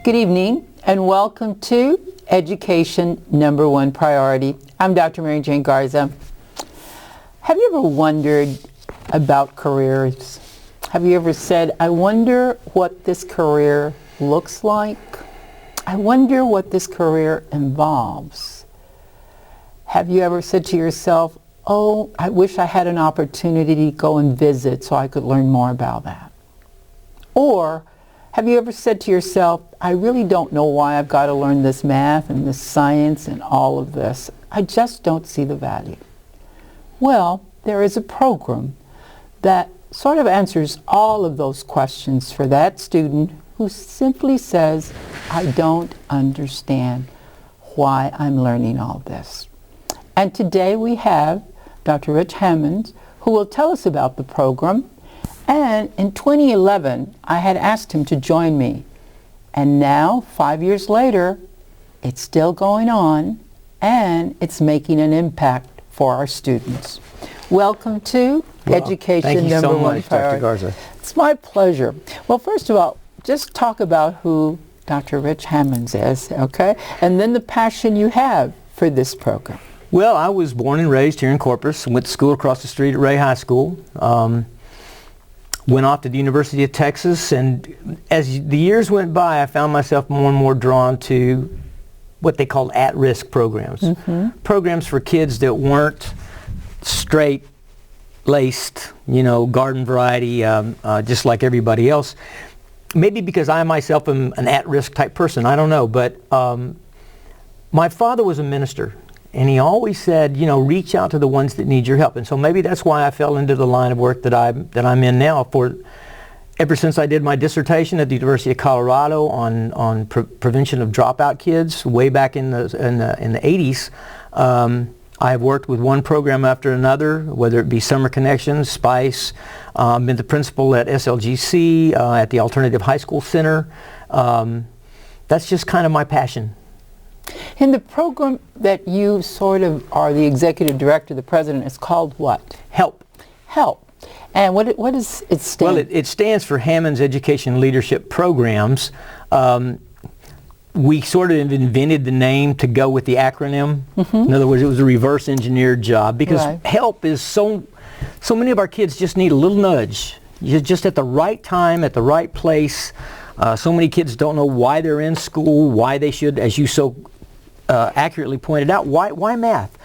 Good evening and welcome to Education Number One Priority. I'm Dr. Mary Jane Garza. Have you ever wondered about careers? Have you ever said, I wonder what this career looks like? I wonder what this career involves. Have you ever said to yourself, oh, I wish I had an opportunity to go and visit so I could learn more about that? Or have you ever said to yourself, I really don't know why I've got to learn this math and this science and all of this. I just don't see the value. Well, there is a program that sort of answers all of those questions for that student who simply says, I don't understand why I'm learning all this. And today we have Dr. Rich Hammond, who will tell us about the program. And in 2011, I had asked him to join me. And now, 5 years later, it's still going on, and it's making an impact for our students. Welcome to Education Number One Priority. Thank you so much, Dr. Garza. It's my pleasure. Well, first of all, just talk about who Dr. Rich Hammons is, okay? And then the passion you have for this program. Well, I was born and raised here in Corpus, went to school across the street at Ray High School. Went off to the University of Texas, and as the years went by, I found myself more and more drawn to what they called at-risk programs. Programs for kids that weren't straight-laced, garden variety, just like everybody else. Maybe because I myself am an at-risk type person, I don't know, but my father was a minister. And he always said, reach out to the ones that need your help. And so maybe that's why I fell into the line of work that I'm in now. Ever since I did my dissertation at the University of Colorado on prevention of dropout kids way back in the 80s, I have worked with one program after another, whether it be Summer Connections, SPICE. I've been the principal at SLGC, at the Alternative High School Center. That's just kind of my passion. In the program that you sort of are the executive director, the president, is called what? H.E.L.P. H.E.L.P. And what does it stand? Well, it stands for HammonsEducation Leadership Programs. We sort of invented the name to go with the acronym. In other words, it was a reverse engineered job because H.E.L.P. is so many of our kids just need a little nudge. You're just at the right time, at the right place. So many kids don't know why they're in school, why they should, as you so accurately pointed out, why math?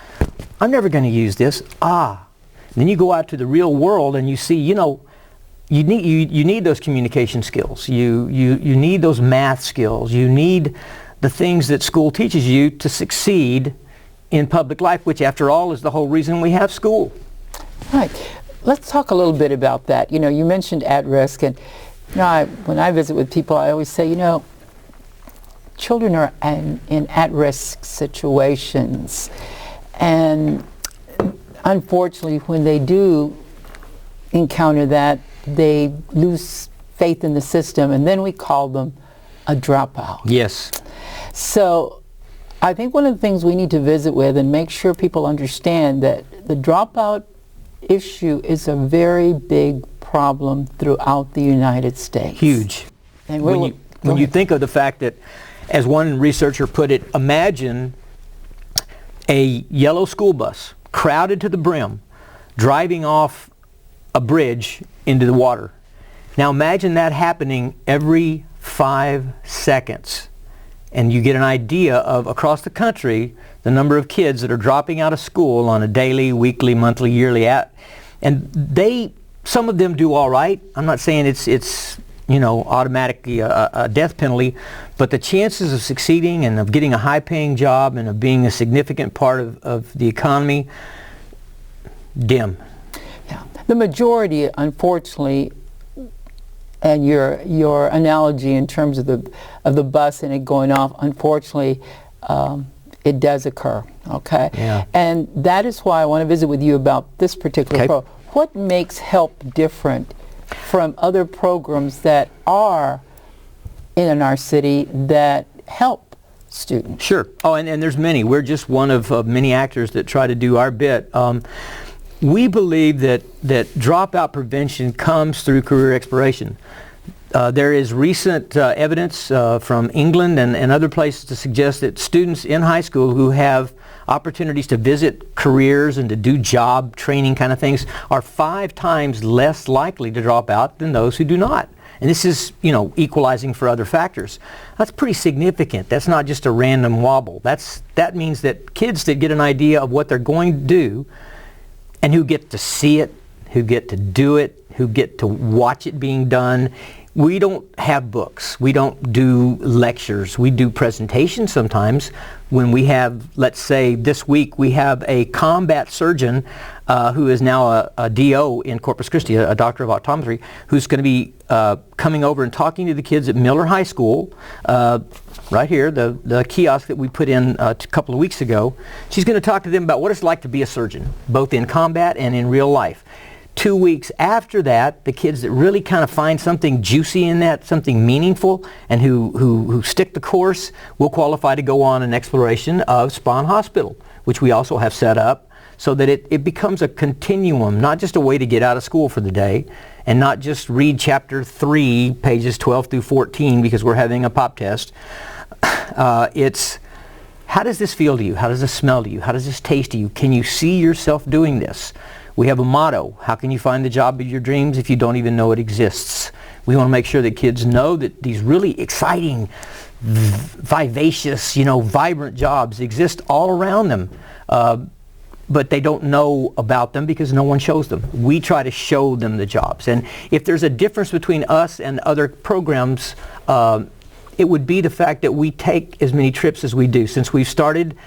I'm never going to use this. And then you go out to the real world and you see, you need those communication skills. You need those math skills. You need the things that school teaches you to succeed in public life, which after all is the whole reason we have school. Right. Let's talk a little bit about that. You mentioned at risk, and when I visit with people, I always say, children are in at-risk situations, and unfortunately, when they do encounter that, they lose faith in the system, and then we call them a dropout. Yes. So I think one of the things we need to visit with and make sure people understand that the dropout issue is a very big problem throughout the United States. Huge. And when you think of the fact that, as one researcher put it, imagine a yellow school bus crowded to the brim driving off a bridge into the water. Now imagine that happening every 5 seconds, and you get an idea of, across the country, the number of kids that are dropping out of school on a daily, weekly, monthly, yearly, and some of them do all right. I'm not saying it's automatically a death penalty, but the chances of succeeding and of getting a high-paying job and of being a significant part of the economy, dim. Yeah. The majority, unfortunately, and your analogy in terms of the bus and it going off, unfortunately, it does occur. Okay, Yeah. and that is why I want to visit with you about this particular program. What makes H.E.L.P. different from other programs that are in our city that help students? Sure. Oh, and there's many. We're just one of many actors that try to do our bit. We believe that dropout prevention comes through career exploration. There is recent evidence from England and other places to suggest that students in high school who have opportunities to visit careers and to do job training kind of things are 5 times less likely to drop out than those who do not. And this is, equalizing for other factors. That's pretty significant. That's not just a random wobble. That means that kids that get an idea of what they're going to do and who get to see it, who get to do it, who get to watch it being done. We don't have books. We don't do lectures. We do presentations sometimes. When we have, let's say this week, we have a combat surgeon who is now a DO in Corpus Christi, a doctor of optometry, who's going to be coming over and talking to the kids at Miller High School, right here, the kiosk that we put in a couple of weeks ago. She's going to talk to them about what it's like to be a surgeon, both in combat and in real life. 2 weeks after that, the kids that really kind of find something juicy in that, something meaningful, and who stick the course, will qualify to go on an exploration of Spahn Hospital, which we also have set up so that it becomes a continuum, not just a way to get out of school for the day, and not just read chapter 3, pages 12 through 14, because we're having a pop test. It's, how does this feel to you? How does this smell to you? How does this taste to you? Can you see yourself doing this? We have a motto: how can you find the job of your dreams if you don't even know it exists? We want to make sure that kids know that these really exciting, vivacious, vibrant jobs exist all around them, but they don't know about them because no one shows them. We try to show them the jobs. And if there's a difference between us and other programs, it would be the fact that we take as many trips as we do. Since we've started,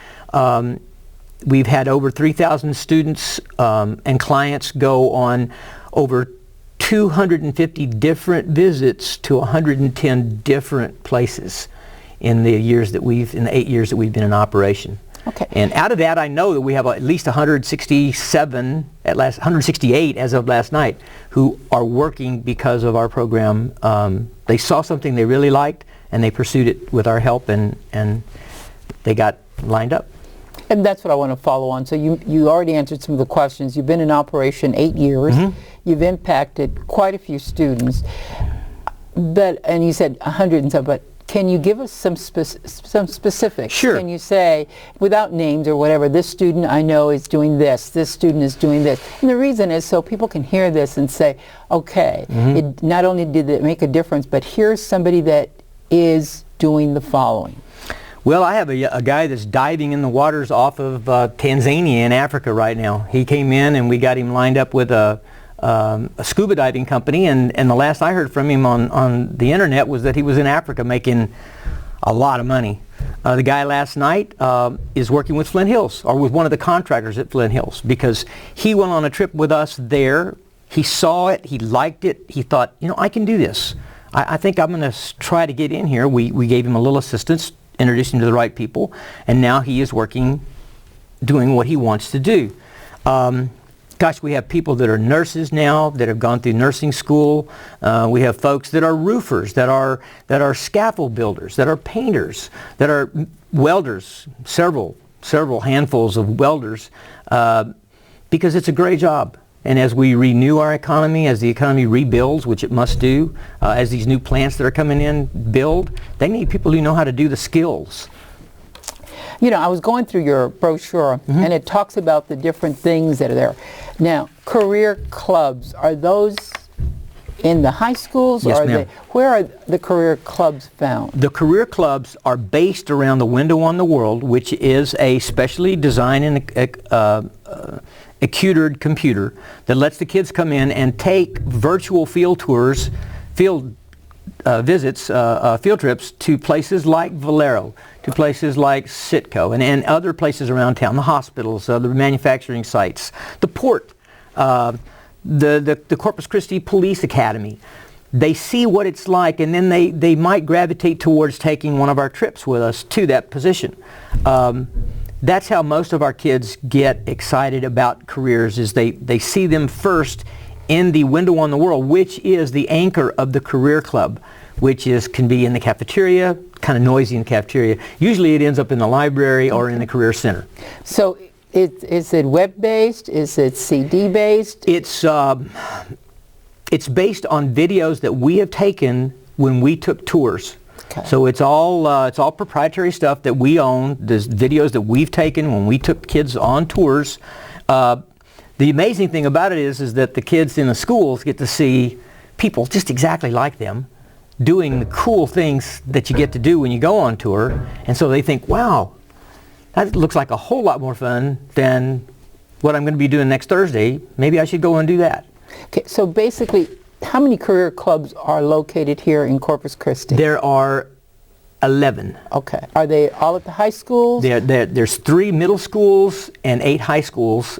we've had over 3,000 students and clients go on over 250 different visits to 110 different places in the 8 years that we've been in operation. Okay. And out of that, I know that we have at least 168 as of last night, who are working because of our program. They saw something they really liked, and they pursued it with our help, and they got lined up. And that's what I want to follow on. So you already answered some of the questions. You've been in operation 8 years. Mm-hmm. You've impacted quite a few students. And you said 100 and so, but can you give us some specifics? Sure. Can you say, without names or whatever, this student I know is doing this student is doing this. And the reason is so people can hear this and say, okay, it not only did it make a difference, but here's somebody that is doing the following. Well, I have a guy that's diving in the waters off of Tanzania in Africa right now. He came in and we got him lined up with a scuba diving company, and the last I heard from him on the internet was that he was in Africa making a lot of money. The guy last night is working with Flint Hills, or with one of the contractors at Flint Hills, because he went on a trip with us there. He saw it, he liked it, he thought, I can do this. I think I'm going to try to get in here. We gave him a little assistance, introduced him to the right people, and now he is working, doing what he wants to do. Gosh, we have people that are nurses now that have gone through nursing school. We have folks that are roofers, that are scaffold builders, that are painters, that are welders, several handfuls of welders, because it's a great job. And as we renew our economy, as the economy rebuilds, which it must do, as these new plants that are coming in build, they need people who know how to do the skills. I was going through your brochure, and it talks about the different things that are there. Now, career clubs, are those in the high schools? Yes, or ma'am. Where are the career clubs found? The career clubs are based around the Window on the World, which is a specially designed and accuted computer that lets the kids come in and take virtual field tours, field trips to places like Valero, to places like Sitco, and other places around town, the hospitals, the manufacturing sites, the port, the Corpus Christi Police Academy. they see what it's like, and then they might gravitate towards taking one of our trips with us to that position. That's how most of our kids get excited about careers, is they see them first in the window on the world, which is the anchor of the career club, which can be in the cafeteria, kind of noisy in the cafeteria. Usually it ends up in the library or in the career center. So is it web-based? Is it CD-based? It's based on videos that we have taken when we took tours. Okay. So it's all proprietary stuff that we own. There's videos that we've taken when we took kids on tours. The amazing thing about it is that the kids in the schools get to see people just exactly like them doing the cool things that you get to do when you go on tour, and so they think, wow, that looks like a whole lot more fun than what I'm going to be doing next Thursday. Maybe I should go and do that. Okay, so basically, how many career clubs are located here in Corpus Christi? There are 11. Okay. Are they all at the high schools? There's 3 middle schools and 8 high schools,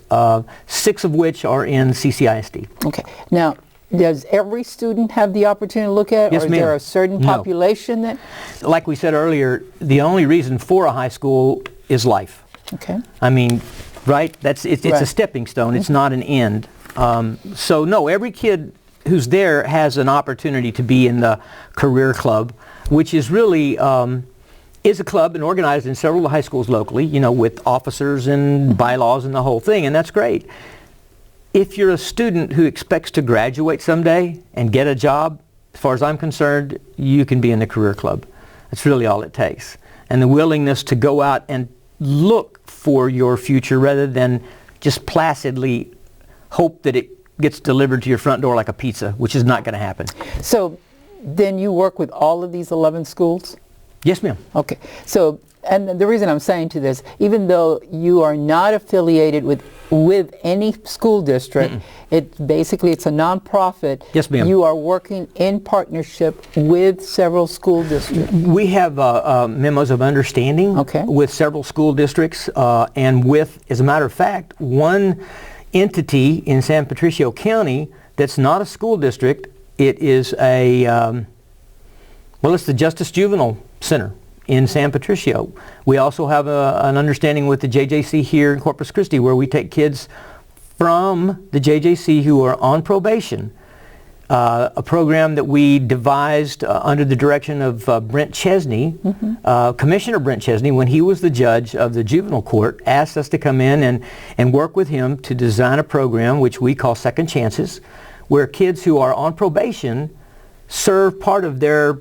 6 of which are in CCISD. Okay. Now, does every student have the opportunity to look at it? Yes, or is ma'am. there a certain population that... Like we said earlier, the only reason for a high school is life. Okay. I mean, right? It's Right. a stepping stone. It's not an end. So no, every kid who's there has an opportunity to be in the career club, which is really is a club and organized in several high schools locally, with officers and bylaws and the whole thing, and that's great. If you're a student who expects to graduate someday and get a job, as far as I'm concerned, you can be in the career club. That's really all it takes. And the willingness to go out and look for your future rather than just placidly hope that it gets delivered to your front door like a pizza, which is not going to happen. So then you work with all of these 11 schools? Yes, ma'am. Okay. So, and the reason I'm saying to this, even though you are not affiliated with any school district, it's a nonprofit. Yes, ma'am. You are working in partnership with several school districts. We have memos of understanding with several school districts, and with, as a matter of fact, one entity in San Patricio County that's not a school district. It is it's the Justice Juvenile Center in San Patricio. We also have an understanding with the JJC here in Corpus Christi, where we take kids from the JJC who are on probation, a program that we devised under the direction of Brent Chesney. Commissioner Brent Chesney, when he was the judge of the juvenile court, asked us to come in and work with him to design a program which we call Second Chances, where kids who are on probation serve part of their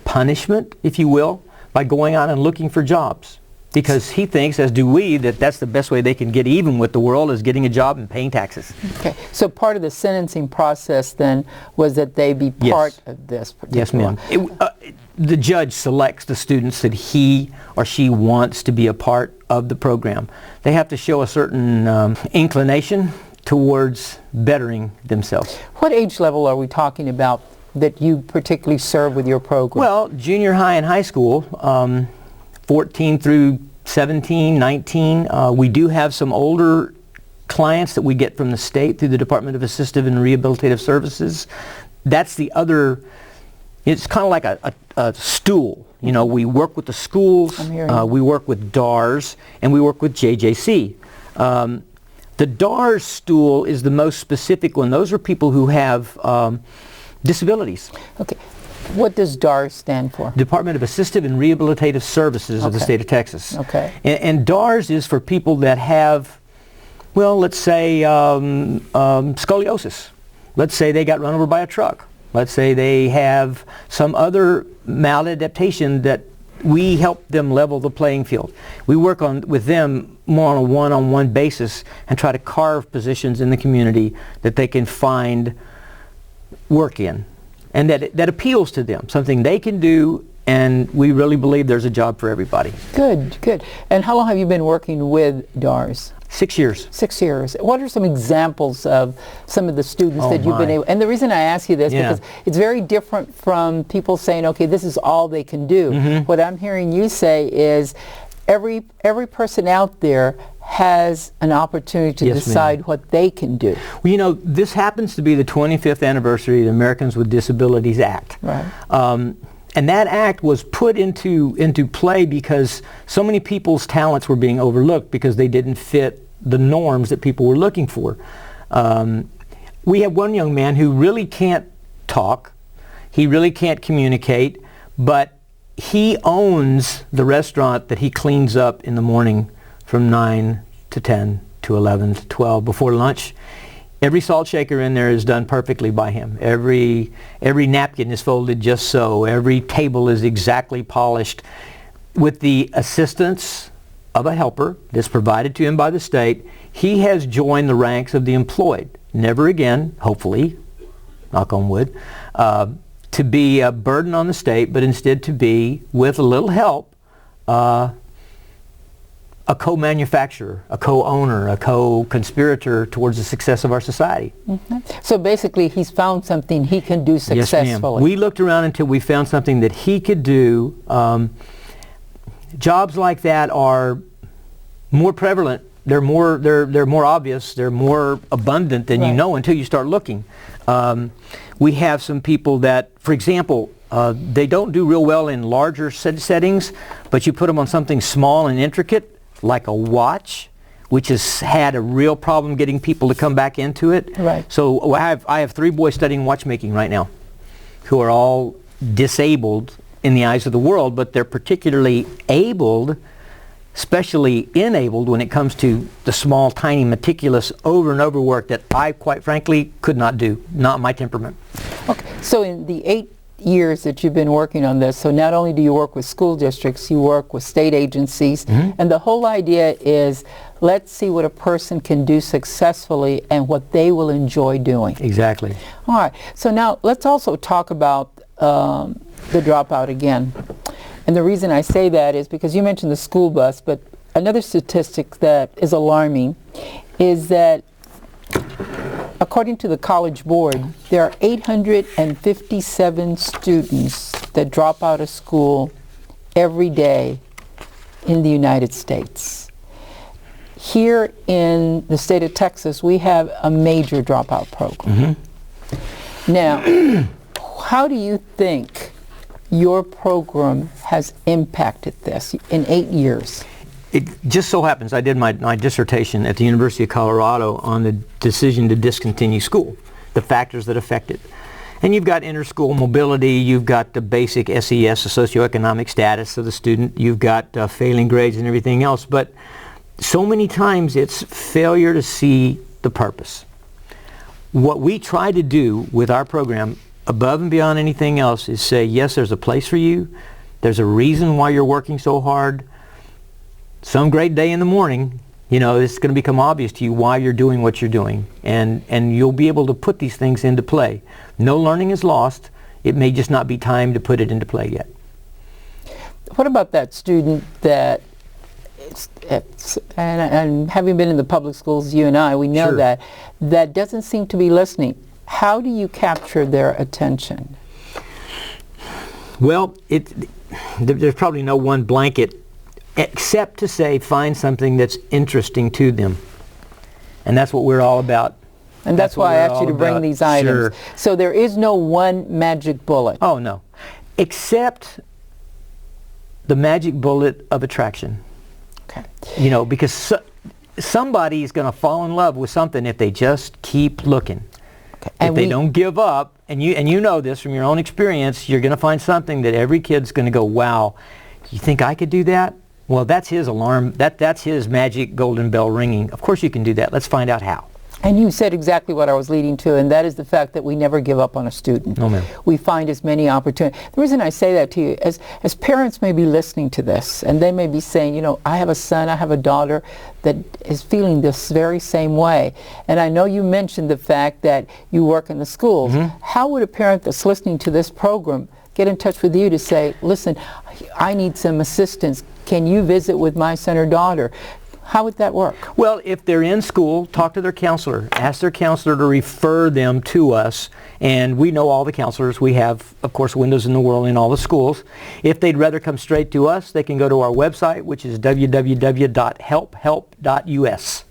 punishment, if you will, by going out and looking for jobs. Because he thinks, as do we, that that's the best way they can get even with the world, is getting a job and paying taxes. Okay. So part of the sentencing process then was that they be part of this particular... Yes, ma'am. The judge selects the students that he or she wants to be a part of the program. They have to show a certain inclination towards bettering themselves. What age level are we talking about that you particularly serve with your program? Well, junior high and high school, 14 through 17, 19. We do have some older clients that we get from the state through the Department of Assistive and Rehabilitative Services. That's the other, it's kind of like a stool. We work with the schools, we work with DARS, and we work with JJC. The DARS stool is the most specific one. Those are people who have disabilities. Okay. What does DARS stand for? Department of Assistive and Rehabilitative Services of the state of Texas. Okay. And DARS is for people that have, well, let's say scoliosis. Let's say they got run over by a truck. Let's say they have some other maladaptation that we help them level the playing field. We work with them more on a one-on-one basis and try to carve positions in the community that they can find work in, and that appeals to them, something they can do, and we really believe there's a job for everybody. Good, good. And how long have you been working with DARS? 6 years. 6 years. What are some examples of some of the students that you've been able, and the reason I ask you this, because it's very different from people saying, okay, this is all they can do. What I'm hearing you say is every person out there has an opportunity to decide what they can do. Well, you know, this happens to be the 25th anniversary of the Americans with Disabilities Act. Right. And that act was put into play because so many people's talents were being overlooked because they didn't fit the norms that people were looking for. We have one young man who really can't talk. He really can't communicate, but he owns the restaurant that he cleans up in the morning from 9 to 10 to 11 to 12 before lunch. Every salt shaker in there is done perfectly by him. Every napkin is folded just so. Every table is exactly polished. With the assistance of a helper that's provided to him by the state, he has joined the ranks of the employed. Never again, hopefully, knock on wood, to be a burden on the state, but instead to be, with a little help, a co-manufacturer, a co-owner, a co-conspirator towards the success of our society. Mm-hmm. So basically he's found something he can do successfully. Yes, ma'am. We looked around until we found something that he could do. Jobs like that are more prevalent. They're more obvious. They're more abundant than you know until you start looking. We have some people that, for example, they don't do real well in larger settings, but you put them on something small and intricate, like a watch, which has had a real problem getting people to come back into it. Right. So I have 3 boys studying watchmaking right now who are all disabled in the eyes of the world, but they're particularly abled, especially enabled when it comes to the small, tiny, meticulous, over and over work that I, quite frankly, could not do. Not my temperament. Okay. So in the 8 years that you've been working on this, so not only do you work with school districts, you work with state agencies, and the whole idea is let's see what a person can do successfully and what they will enjoy doing. Exactly. All right. So now let's also talk about the dropout again. And the reason I say that is because you mentioned the school bus, but another statistic that is alarming is that according to the College Board, there are 857 students that drop out of school every day in the United States. Here in the state of Texas, we have a major dropout program. Now, how do you think your program has impacted this in 8 years? It just so happens I did my dissertation at the University of Colorado on the decision to discontinue school, the factors that affect it. And you've got inter-school mobility, you've got the basic SES, the socioeconomic status of the student, you've got failing grades and everything else, but so many times it's failure to see the purpose. What we try to do with our program, above and beyond anything else, is say, yes, there's a place for you, there's a reason why you're working so hard. Some great day in the morning, you know, it's going to become obvious to you why you're doing what you're doing, and you'll be able to put these things into play. No learning is lost. It may just not be time to put it into play yet. What about that student that, and having been in the public schools, you and I, we know that doesn't seem to be listening. How do you capture their attention? Well, there's probably no one blanket, except to say find something that's interesting to them. And that's what we're all about. And that's why I asked you to bring these items. Sure. So there is no one magic bullet. Oh, no. Except the magic bullet of attraction. Okay. You know, because somebody is going to fall in love with something if they just keep looking. Okay. If they don't give up, and you know this from your own experience, you're going to find something that every kid's going to go, wow, you think I could do that? Well, that's his alarm. That's his magic golden bell ringing. Of course you can do that. Let's find out how. And you said exactly what I was leading to, and that is the fact that we never give up on a student. No, ma'am. We find as many opportunities. The reason I say that to you is, as parents may be listening to this, and they may be saying, you know, I have a son, I have a daughter that is feeling this very same way. And I know you mentioned the fact that you work in the schools. How would a parent that's listening to this program get in touch with you to say, listen, I need some assistance. Can you visit with my son or daughter? How would that work? Well, if they're in school, talk to their counselor. Ask their counselor to refer them to us. And we know all the counselors. We have, of course, windows in the world in all the schools. If they'd rather come straight to us, they can go to our website, which is www.help.us.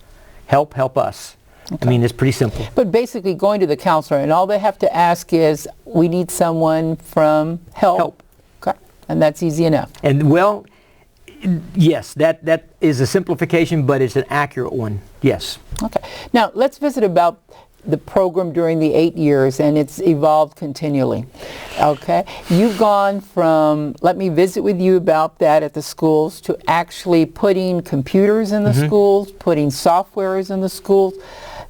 Help us. Okay. I mean, it's pretty simple. But basically going to the counselor, and all they have to ask is, we need someone from H.E.L.P. Okay. And that's easy enough. And well, yes, that is a simplification, but it's an accurate one. Yes. Okay. Now, let's visit about the program during the 8 years, and it's evolved continually. Okay. You've gone from, let me visit with you about that at the schools, to actually putting computers in the schools, putting softwares in the schools.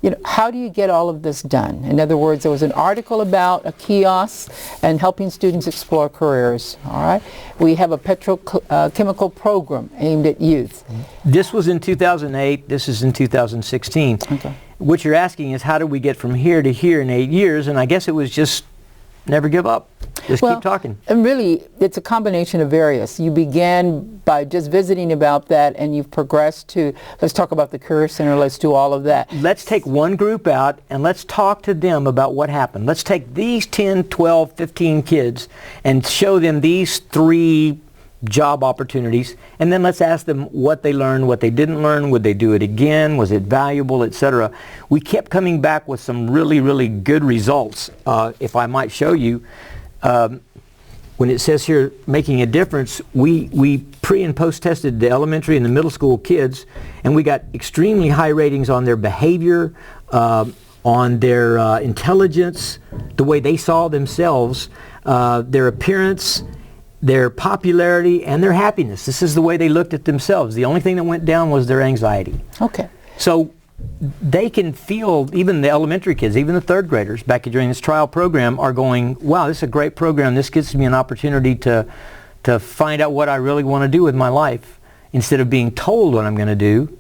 You know, how do you get all of this done? In other words, there was an article about a kiosk and helping students explore careers. All right. We have a petrochemical program aimed at youth. This was in 2008. This is in 2016. Okay. What you're asking is, how did we get from here to here in 8 years? And I guess it was just never give up. Just keep talking. And really, it's a combination of various. You began by just visiting about that, and you've progressed to, let's talk about the Career Center, let's do all of that. Let's take one group out and let's talk to them about what happened. Let's take these 10, 12, 15 kids and show them these 3 job opportunities, and then let's ask them what they learned, what they didn't learn, would they do it again, was it valuable, etc. We kept coming back with some really, really good results. If I might show you, when it says here making a difference, we pre and post tested the elementary and the middle school kids, and we got extremely high ratings on their behavior, on their intelligence, the way they saw themselves, their appearance, their popularity, and their happiness. This is the way they looked at themselves. The only thing that went down was their anxiety. Okay. So they can feel, even the elementary kids, even the 3rd graders back during this trial program are going, wow, this is a great program. This gives me an opportunity to find out what I really want to do with my life. Instead of being told what I'm going to do,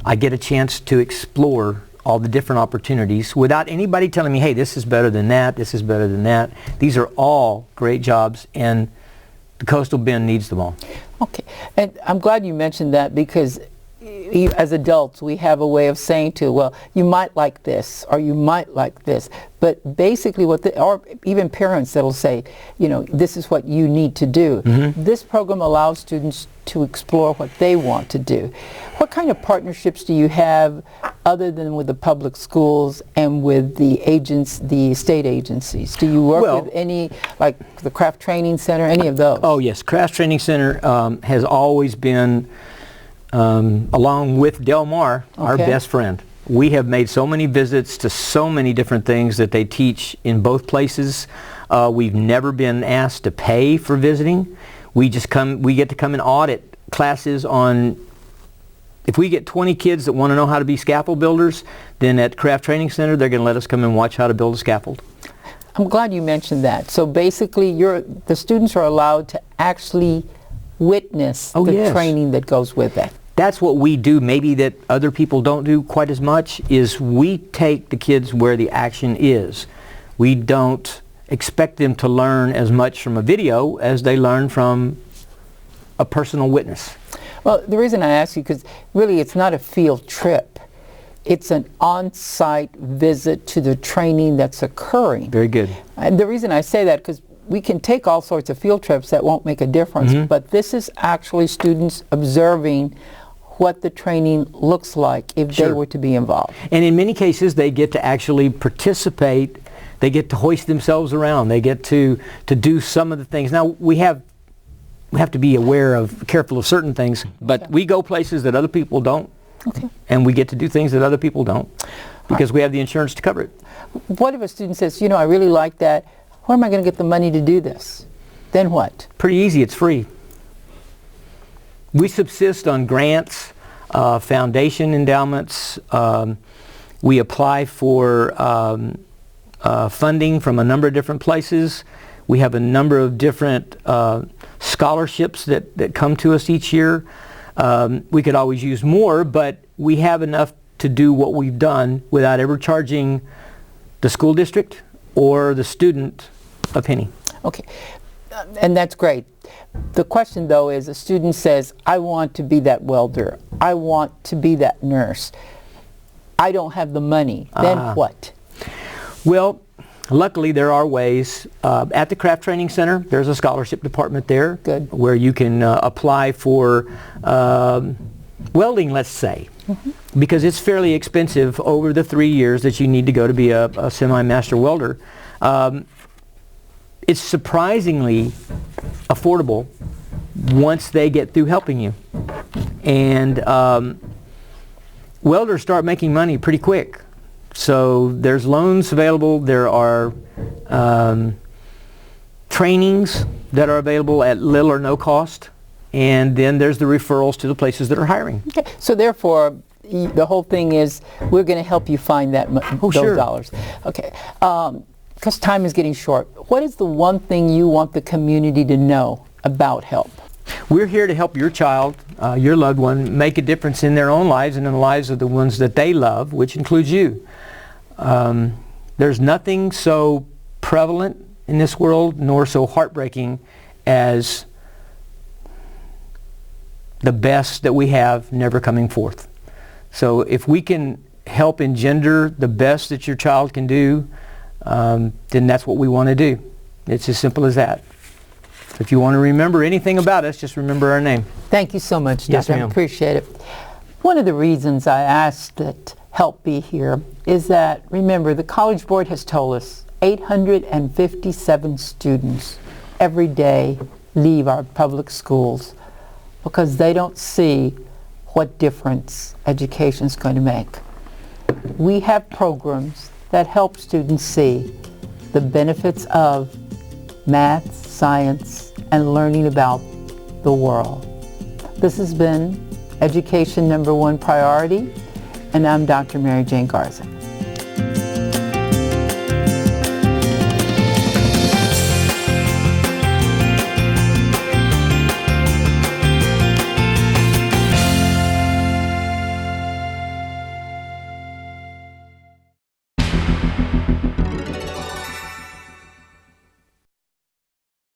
I get a chance to explore all the different opportunities without anybody telling me, hey, this is better than that, this is better than that. These are all great jobs, and the Coastal Bend needs them all. Okay, and I'm glad you mentioned that, because as adults we have a way of saying to, well, you might like this or you might like this, but basically or even parents that'll say, you know, this is what you need to do. This program allows students to explore what they want to do. What kind of partnerships do you have other than with the public schools and with the state agencies? Do you work with any, like the Craft Training Center, any of those? Oh yes, Craft Training Center has always been, along with Del Mar, our best friend. We have made so many visits to so many different things that they teach in both places. We've never been asked to pay for visiting. We get to come and audit classes on, if we get 20 kids that want to know how to be scaffold builders, then at Craft Training Center they're going to let us come and watch how to build a scaffold. I'm glad you mentioned that. So basically the students are allowed to actually witness the training that goes with that. That's what we do, maybe that other people don't do quite as much, is we take the kids where the action is. We don't expect them to learn as much from a video as they learn from a personal witness. Well, the reason I ask you, because really it's not a field trip. It's an on-site visit to the training that's occurring. Very good. And the reason I say that, because we can take all sorts of field trips that won't make a difference, but this is actually students observing what the training looks like if they were to be involved. And in many cases they get to actually participate, they get to hoist themselves around, they get to do some of the things. Now we have to be careful of certain things, but we go places that other people don't, and we get to do things that other people don't, because we have the insurance to cover it. What if a student says, you know, I really like that, where am I going to get the money to do this? Then what? Pretty easy, it's free. We subsist on grants, foundation endowments. We apply for funding from a number of different places. We have a number of different scholarships that come to us each year. We could always use more, but we have enough to do what we've done without ever charging the school district or the student a penny. Okay. and that's great. The question though is, a student says, I want to be that welder, I want to be that nurse, I don't have the money, then what? Well, luckily there are ways. At the Craft Training Center, there's a scholarship department there. Good. Where you can apply for welding, let's say, because it's fairly expensive over the 3 years that you need to go to be a semi-master welder. It's surprisingly affordable once they get through helping you. And welders start making money pretty quick. So there's loans available, there are trainings that are available at little or no cost, and then there's the referrals to the places that are hiring. Okay. So therefore, the whole thing is, we're going to help you find that those sure. dollars. Okay. Because time is getting short. What is the one thing you want the community to know about H.E.L.P? We're here to help your child, your loved one, make a difference in their own lives and in the lives of the ones that they love, which includes you. There's nothing so prevalent in this world nor so heartbreaking as the best that we have never coming forth. So if we can help engender the best that your child can do, then that's what we want to do. It's as simple as that. If you want to remember anything about us, just remember our name. Thank you so much, Yes, Doctor. I ma'am. appreciate it. One of the reasons I asked that H.E.L.P be here is that, remember, the College Board has told us 857 students every day leave our public schools because they don't see what difference education is going to make. We have programs that help students see the benefits of math, science, and learning about the world. This has been Education #1 Priority, and I'm Dr. Mary Jane Garza.